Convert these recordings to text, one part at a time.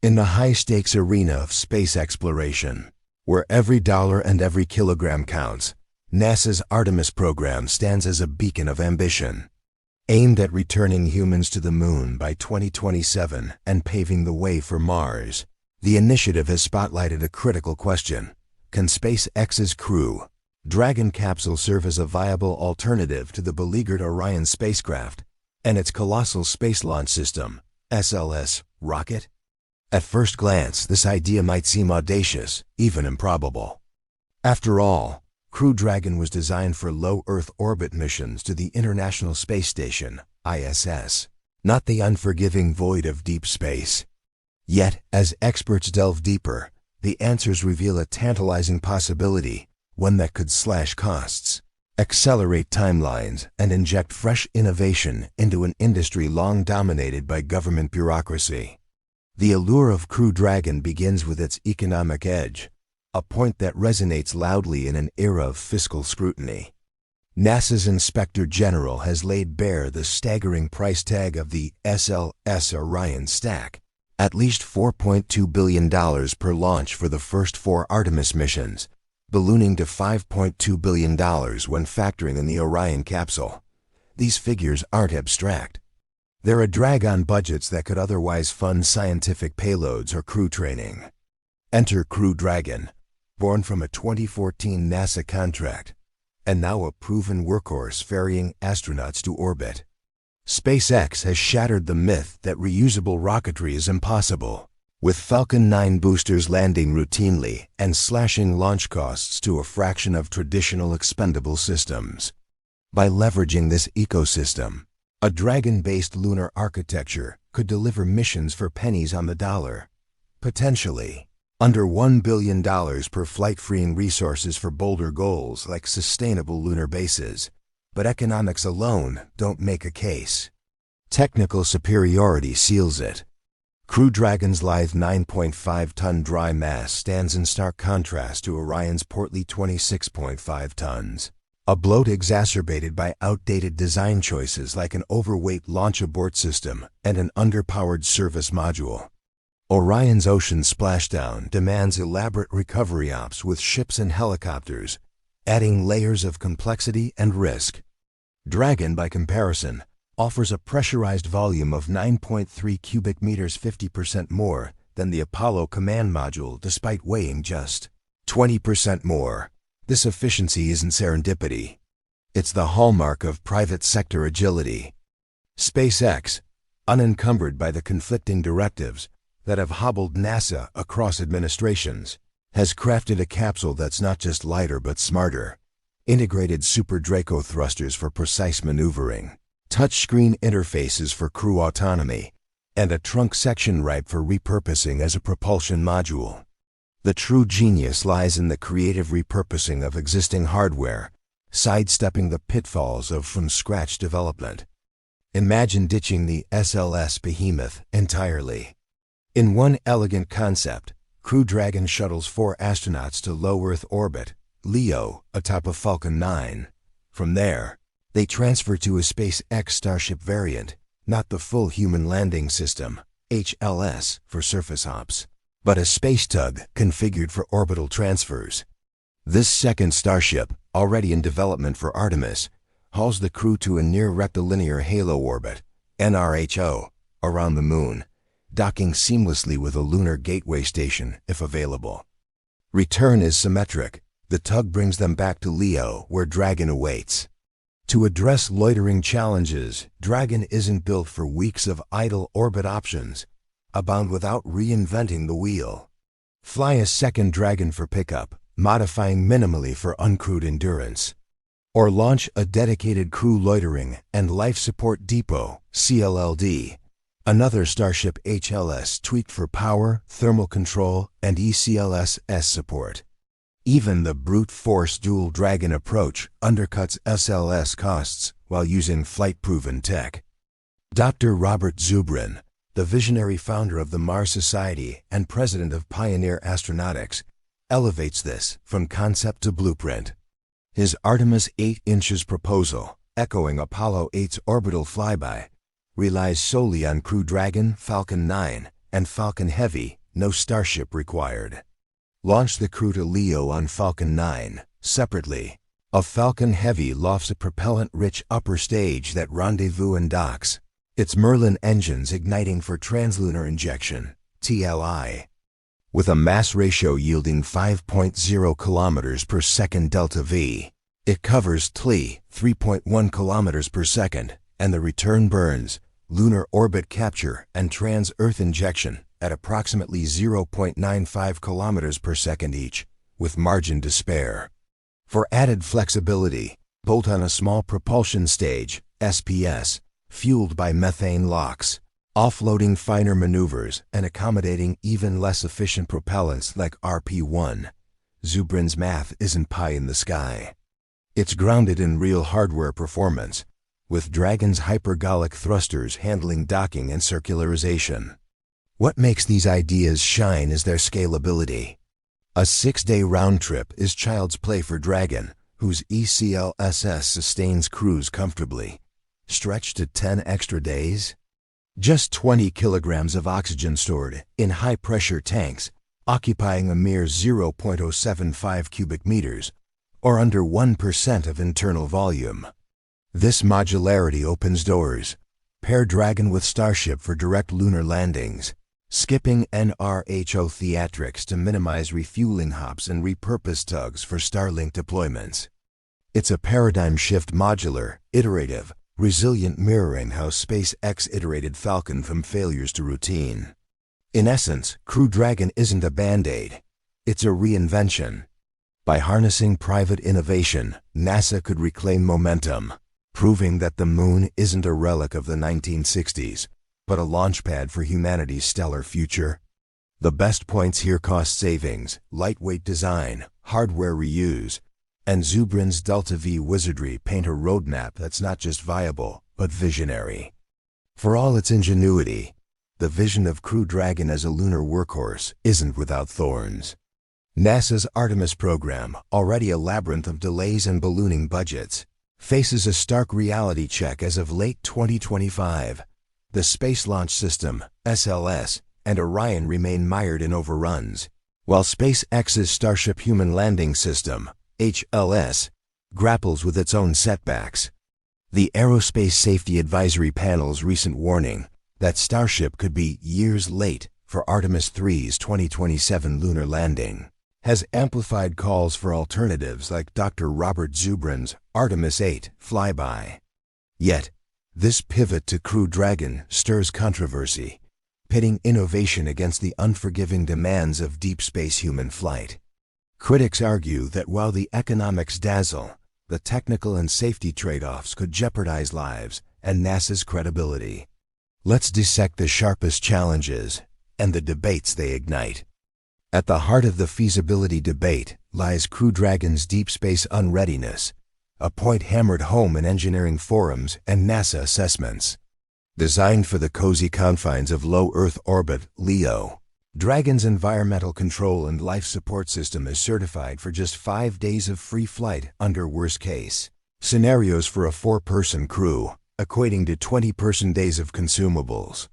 In the high-stakes arena of space exploration, where every dollar and every kilogram counts, NASA's Artemis program stands as a beacon of ambition. Aimed at returning humans to the Moon by 2027 and paving the way for Mars, the initiative has spotlighted a critical question. Can SpaceX's Crew Dragon capsule serve as a viable alternative to the beleaguered Orion spacecraft and its colossal Space Launch System, SLS, rocket? At first glance, this idea might seem audacious, even improbable. After all, Crew Dragon was designed for low Earth orbit missions to the International Space Station, ISS, not the unforgiving void of deep space. Yet, as experts delve deeper, the answers reveal a tantalizing possibility, one that could slash costs, accelerate timelines, and inject fresh innovation into an industry long dominated by government bureaucracy. The allure of Crew Dragon begins with its economic edge, a point that resonates loudly in an era of fiscal scrutiny. NASA's Inspector General has laid bare the staggering price tag of the SLS Orion stack, at least $4.2 billion per launch for the first 4 Artemis missions, ballooning to $5.2 billion when factoring in the Orion capsule. These figures aren't abstract. They're a drag on budgets that could otherwise fund scientific payloads or crew training. Enter Crew Dragon, born from a 2014 NASA contract, and now a proven workhorse ferrying astronauts to orbit. SpaceX has shattered the myth that reusable rocketry is impossible, with Falcon 9 boosters landing routinely and slashing launch costs to a fraction of traditional expendable systems. By leveraging this ecosystem, a Dragon-based lunar architecture could deliver missions for pennies on the dollar, potentially under $1 billion per flight, freeing resources for bolder goals like sustainable lunar bases. But economics alone don't make a case. Technical superiority seals it. Crew Dragon's lithe 9.5-ton dry mass stands in stark contrast to Orion's portly 26.5 tons, a bloat exacerbated by outdated design choices like an overweight launch abort system and an underpowered service module. Orion's ocean splashdown demands elaborate recovery ops with ships and helicopters, adding layers of complexity and risk. Dragon, by comparison, offers a pressurized volume of 9.3 cubic meters, 50% more than the Apollo command module despite weighing just 20% more. This efficiency isn't serendipity. It's the hallmark of private sector agility. SpaceX, unencumbered by the conflicting directives that have hobbled NASA across administrations, has crafted a capsule that's not just lighter but smarter. Integrated Super Draco thrusters for precise maneuvering, touchscreen interfaces for crew autonomy, and a trunk section ripe for repurposing as a propulsion module. The true genius lies in the creative repurposing of existing hardware, sidestepping the pitfalls of from-scratch development. Imagine ditching the SLS behemoth entirely. In one elegant concept, Crew Dragon shuttles 4 astronauts to low Earth orbit, LEO, atop of Falcon 9. From there, they transfer to a SpaceX Starship variant, not the full Human Landing System, HLS, for surface ops, but a space tug configured for orbital transfers. This second Starship, already in development for Artemis, hauls the crew to a near rectilinear halo orbit, NRHO, around the Moon, docking seamlessly with a lunar gateway station if available. Return is symmetric. The tug brings them back to LEO, where Dragon awaits. To address loitering challenges, Dragon isn't built for weeks of idle orbit options, abound without reinventing the wheel. Fly a second Dragon for pickup, modifying minimally for uncrewed endurance. Or launch a dedicated crew loitering and life support depot, CLLD, another Starship HLS tweaked for power, thermal control, and ECLS-S support. Even the brute force dual Dragon approach undercuts SLS costs while using flight-proven tech. Dr. Robert Zubrin, the visionary founder of the Mars Society and president of Pioneer Astronautics, elevates this from concept to blueprint. His Artemis 8 inches proposal, echoing Apollo 8's orbital flyby, relies solely on Crew Dragon, Falcon 9, and Falcon Heavy, no Starship required. Launch the crew to Leo on Falcon 9, separately. A Falcon Heavy lofts a propellant-rich upper stage that rendezvous and docks, its Merlin engines igniting for translunar injection, TLI. With a mass ratio yielding 5.0 kilometers per second delta V, it covers TLI 3.1 kilometers per second, and the return burns, lunar orbit capture, and trans-Earth injection at approximately 0.95 kilometers per second each, with margin to spare. For added flexibility, bolt on a small propulsion stage, SPS, fueled by methane LOX, offloading finer maneuvers and accommodating even less efficient propellants like RP1. Zubrin's math isn't pie in the sky. It's grounded in real hardware performance, with Dragon's hypergolic thrusters handling docking and circularization. What makes these ideas shine is their scalability. A 6-day round trip is child's play for Dragon, whose ECLSS sustains crews comfortably. Stretch to 10 extra days? Just 20 kilograms of oxygen stored in high-pressure tanks, occupying a mere 0.075 cubic meters, or under 1% of internal volume. This modularity opens doors. Pair Dragon with Starship for direct lunar landings, skipping NRHO theatrics to minimize refueling hops and repurpose tugs for Starlink deployments. It's a paradigm shift, modular, iterative, resilient, mirroring how SpaceX iterated Falcon from failures to routine. In essence, Crew Dragon isn't a band-aid. It's a reinvention. By harnessing private innovation, NASA could reclaim momentum, proving that the Moon isn't a relic of the 1960s, but a launchpad for humanity's stellar future. The best points here: cost savings, lightweight design, hardware reuse, and Zubrin's Delta V wizardry paint a roadmap that's not just viable, but visionary. For all its ingenuity, the vision of Crew Dragon as a lunar workhorse isn't without thorns. NASA's Artemis program, already a labyrinth of delays and ballooning budgets, faces a stark reality check as of late 2025. The Space Launch System, SLS, and Orion remain mired in overruns, while SpaceX's Starship Human Landing System, HLS, grapples with its own setbacks. The Aerospace Safety Advisory Panel's recent warning that Starship could be years late for Artemis 3's 2027 lunar landing has amplified calls for alternatives like Dr. Robert Zubrin's Artemis 8 flyby. Yet, this pivot to Crew Dragon stirs controversy, pitting innovation against the unforgiving demands of deep space human flight. Critics argue that while the economics dazzle, the technical and safety trade-offs could jeopardize lives and NASA's credibility. Let's dissect the sharpest challenges and the debates they ignite. At the heart of the feasibility debate lies Crew Dragon's deep space unreadiness, a point hammered home in engineering forums and NASA assessments. Designed for the cozy confines of low Earth orbit, LEO, Dragon's environmental control and life support system is certified for just 5 days of free flight under worst-case scenarios for a 4-person crew, equating to 20 person days of consumables.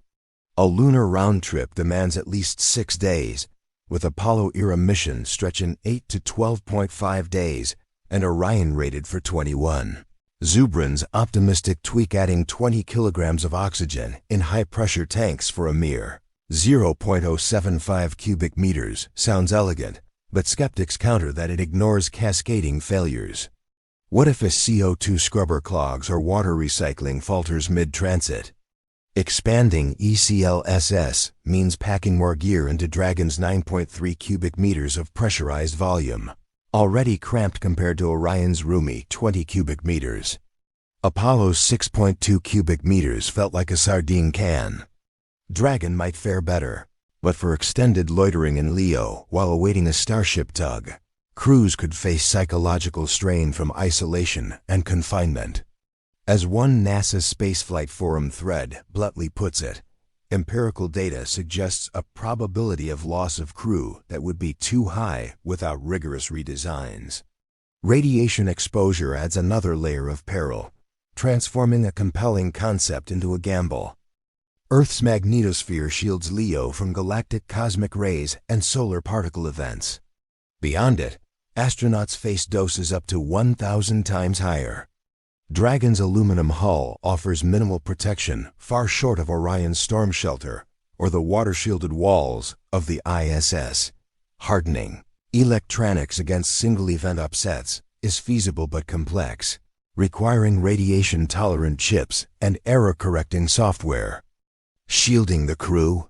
A lunar round trip demands at least 6 days, with Apollo-era missions stretching 8 to 12.5 days and Orion rated for 21. Zubrin's optimistic tweak, adding 20 kilograms of oxygen in high-pressure tanks for a mere 0.075 cubic meters, sounds elegant, but skeptics counter that it ignores cascading failures. What if a CO2 scrubber clogs or water recycling falters mid-transit? Expanding ECLSS means packing more gear into Dragon's 9.3 cubic meters of pressurized volume, already cramped compared to Orion's roomy 20 cubic meters. Apollo's 6.2 cubic meters felt like a sardine can. Dragon might fare better, but for extended loitering in LEO while awaiting a Starship tug, crews could face psychological strain from isolation and confinement. As one NASA Spaceflight Forum thread bluntly puts it, empirical data suggests a probability of loss of crew that would be too high without rigorous redesigns. Radiation exposure adds another layer of peril, transforming a compelling concept into a gamble. Earth's magnetosphere shields LEO from galactic cosmic rays and solar particle events. Beyond it, astronauts face doses up to 1,000 times higher. Dragon's aluminum hull offers minimal protection far short of Orion's storm shelter or the water-shielded walls of the ISS. Hardening electronics against single-event upsets is feasible but complex, requiring radiation-tolerant chips and error-correcting software. Shielding the crew?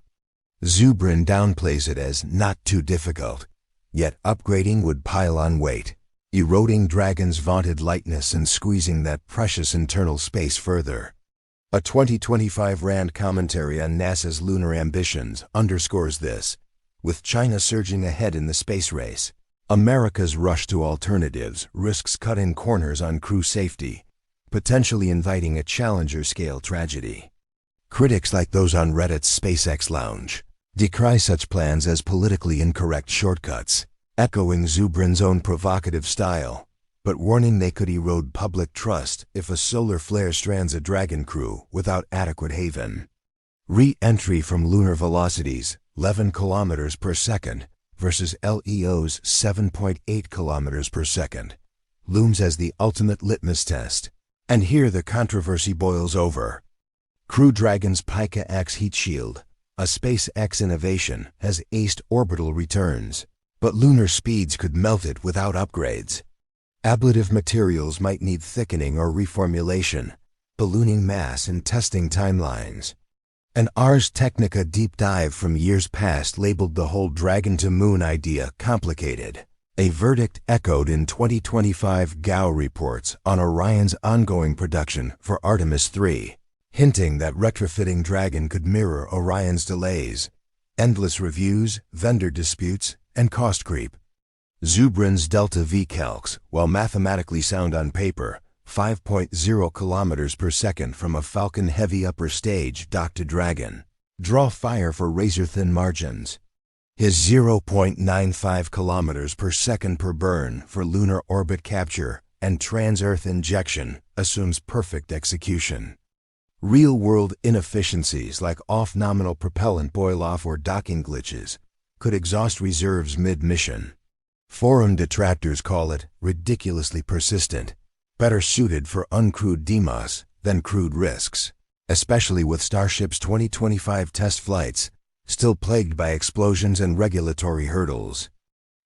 Zubrin downplays it as not too difficult, yet upgrading would pile on weight, eroding Dragon's vaunted lightness and squeezing that precious internal space further. A 2025 RAND commentary on NASA's lunar ambitions underscores this. With China surging ahead in the space race, America's rush to alternatives risks cutting corners on crew safety, potentially inviting a Challenger-scale tragedy. Critics like those on Reddit's SpaceX Lounge decry such plans as politically incorrect shortcuts, echoing Zubrin's own provocative style, but warning they could erode public trust if a solar flare strands a Dragon crew without adequate haven. Re-entry from lunar velocities 11 kilometers per second versus LEO's 7.8 kilometers per second looms as the ultimate litmus test. And here the controversy boils over. Crew Dragon's Pica X heat shield, a SpaceX innovation, has aced orbital returns, but lunar speeds could melt it without upgrades. Ablative materials might need thickening or reformulation, ballooning mass and testing timelines. An Ars Technica deep dive from years past labeled the whole Dragon to Moon idea complicated, a verdict echoed in 2025 GAO reports on Orion's ongoing production for Artemis 3. Hinting that retrofitting Dragon could mirror Orion's delays, endless reviews, vendor disputes, and cost creep. Zubrin's Delta V calcs, while mathematically sound on paper, 5.0 kilometers per second from a Falcon Heavy upper stage docked to Dragon, draw fire for razor-thin margins. His 0.95 kilometers per second per burn for lunar orbit capture and trans-Earth injection assumes perfect execution. Real-world inefficiencies like off-nominal propellant boil-off or docking glitches could exhaust reserves mid-mission. Forum detractors call it ridiculously persistent, better suited for uncrewed DEMOS than crewed risks, especially with Starship's 2025 test flights still plagued by explosions and regulatory hurdles.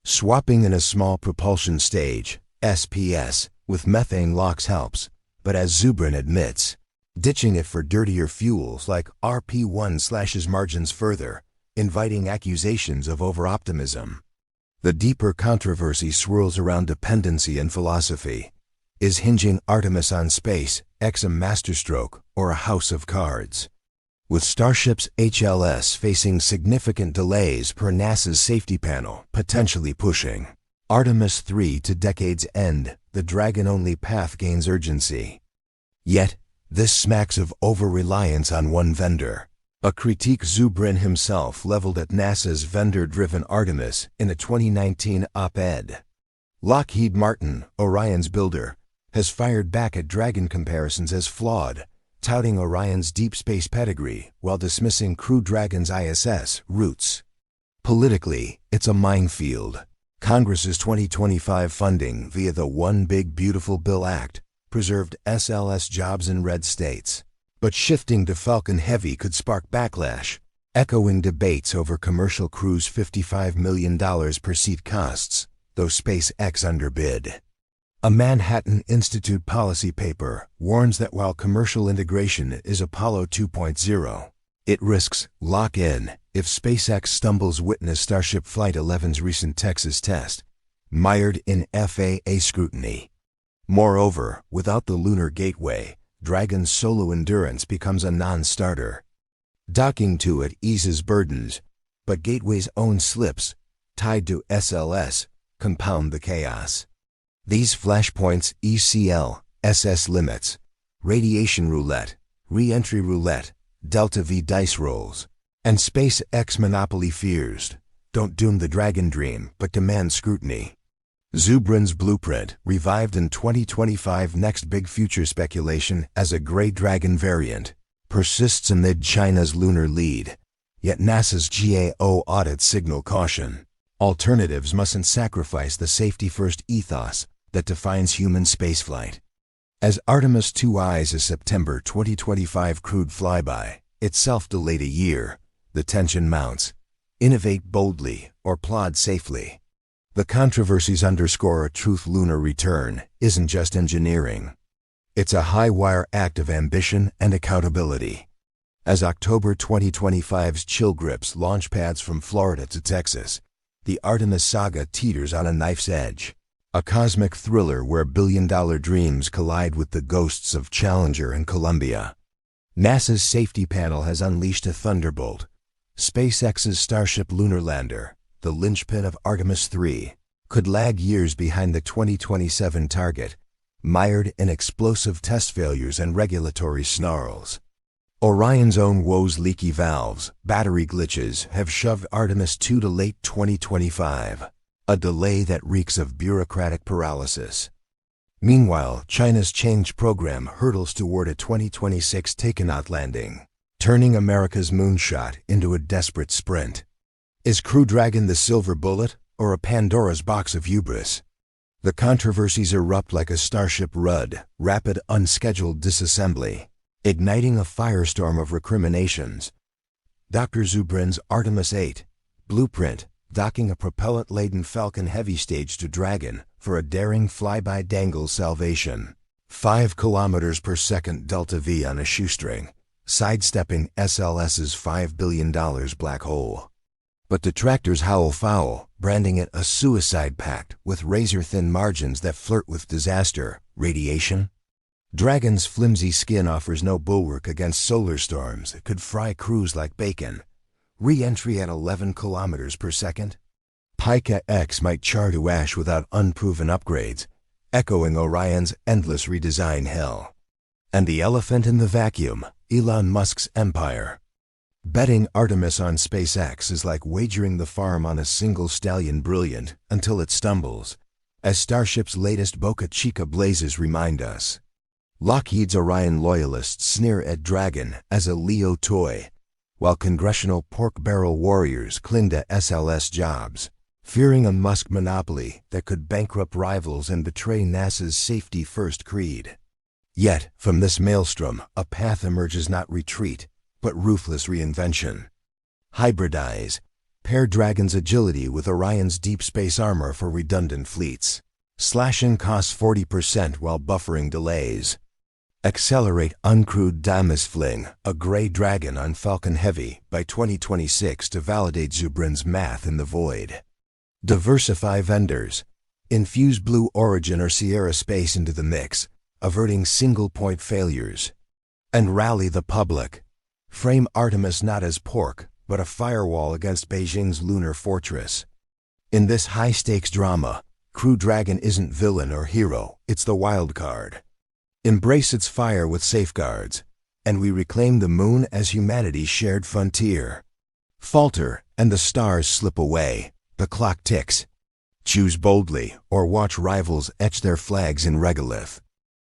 Swapping in a small propulsion stage, SPS, with methane LOX helps, but as Zubrin admits, ditching it for dirtier fuels like RP1 slashes margins further, inviting accusations of over-optimism. The deeper controversy swirls around dependency and philosophy. Is hinging Artemis on SpaceX a masterstroke or a house of cards? With Starship's HLS facing significant delays per NASA's safety panel potentially pushing Artemis 3 to decade's end, the Dragon-only path gains urgency. Yet, this smacks of over-reliance on one vendor, a critique Zubrin himself leveled at NASA's vendor-driven Artemis in a 2019 op-ed. Lockheed Martin, Orion's builder, has fired back at Dragon comparisons as flawed, touting Orion's deep space pedigree while dismissing Crew Dragon's ISS roots. Politically, it's a minefield. Congress's 2025 funding via the One Big Beautiful Bill Act preserved SLS jobs in red states, but shifting to Falcon Heavy could spark backlash, echoing debates over commercial crews' $55 million per seat costs, though SpaceX underbid. A Manhattan Institute policy paper warns that while commercial integration is Apollo 2.0, it risks lock-in if SpaceX stumbles witness Starship Flight 11's recent Texas test, mired in FAA scrutiny. Moreover, without the lunar gateway, Dragon's solo endurance becomes a non-starter. Docking to it eases burdens, but Gateway's own slips, tied to SLS, compound the chaos. These flashpoints ECL, SS limits, radiation roulette, re-entry roulette, Delta V dice rolls, and SpaceX monopoly fears don't doom the Dragon dream but demand scrutiny. Zubrin's blueprint, revived in 2025 Next Big Future speculation as a Gray Dragon variant, persists amid China's lunar lead, yet NASA's GAO audits signal caution. Alternatives mustn't sacrifice the safety-first ethos that defines human spaceflight. As Artemis 2I's September 2025 crewed flyby itself delayed a year, the tension mounts. Innovate boldly or plod safely. The controversies underscore a truth lunar return isn't just engineering. It's a high-wire act of ambition and accountability. As October 2025's chill grips launch pads from Florida to Texas, the Artemis saga teeters on a knife's edge. A cosmic thriller where billion-dollar dreams collide with the ghosts of Challenger and Columbia. NASA's safety panel has unleashed a thunderbolt. SpaceX's Starship lunar lander, the linchpin of Artemis 3, could lag years behind the 2027 target, mired in explosive test failures and regulatory snarls. Orion's own woes, leaky valves, battery glitches have shoved Artemis 2 to late 2025, a delay that reeks of bureaucratic paralysis. Meanwhile, China's Chang'e program hurtles toward a 2026 takeoff landing, turning America's moonshot into a desperate sprint. Is Crew Dragon the silver bullet or a Pandora's box of hubris? The controversies erupt like a Starship Rud, rapid unscheduled disassembly, igniting a firestorm of recriminations. Dr. Zubrin's Artemis 8 blueprint, docking a propellant-laden Falcon Heavy stage to Dragon for a daring flyby dangles salvation. 5 km per second delta V on a shoestring, sidestepping SLS's $5 billion black hole. But detractors howl foul, branding it a suicide pact with razor-thin margins that flirt with disaster, radiation. Dragon's flimsy skin offers no bulwark against solar storms that could fry crews like bacon. Re-entry at 11 km per second? Pika X might char to ash without unproven upgrades, echoing Orion's endless redesign hell. And the elephant in the vacuum, Elon Musk's empire. Betting Artemis on SpaceX is like wagering the farm on a single stallion brilliant until it stumbles, as Starship's latest Boca Chica blazes remind us. Lockheed's Orion loyalists sneer at Dragon as a Leo toy, while congressional pork barrel warriors cling to SLS jobs, fearing a Musk monopoly that could bankrupt rivals and betray NASA's safety-first creed. Yet, from this maelstrom, a path emerges, not retreat, but ruthless reinvention. Hybridize. Pair Dragon's agility with Orion's deep space armor for redundant fleets. Slashing costs 40% while buffering delays. Accelerate uncrewed Damas fling, a gray Dragon on Falcon Heavy by 2026 to validate Zubrin's math in the void. Diversify vendors. Infuse Blue Origin or Sierra Space into the mix, averting single-point failures. And rally the public. Frame Artemis not as pork, but a firewall against Beijing's lunar fortress. In this high-stakes drama, Crew Dragon isn't villain or hero, it's the wild card. Embrace its fire with safeguards, and we reclaim the moon as humanity's shared frontier. Falter, and the stars slip away, the clock ticks. Choose boldly, or watch rivals etch their flags in regolith.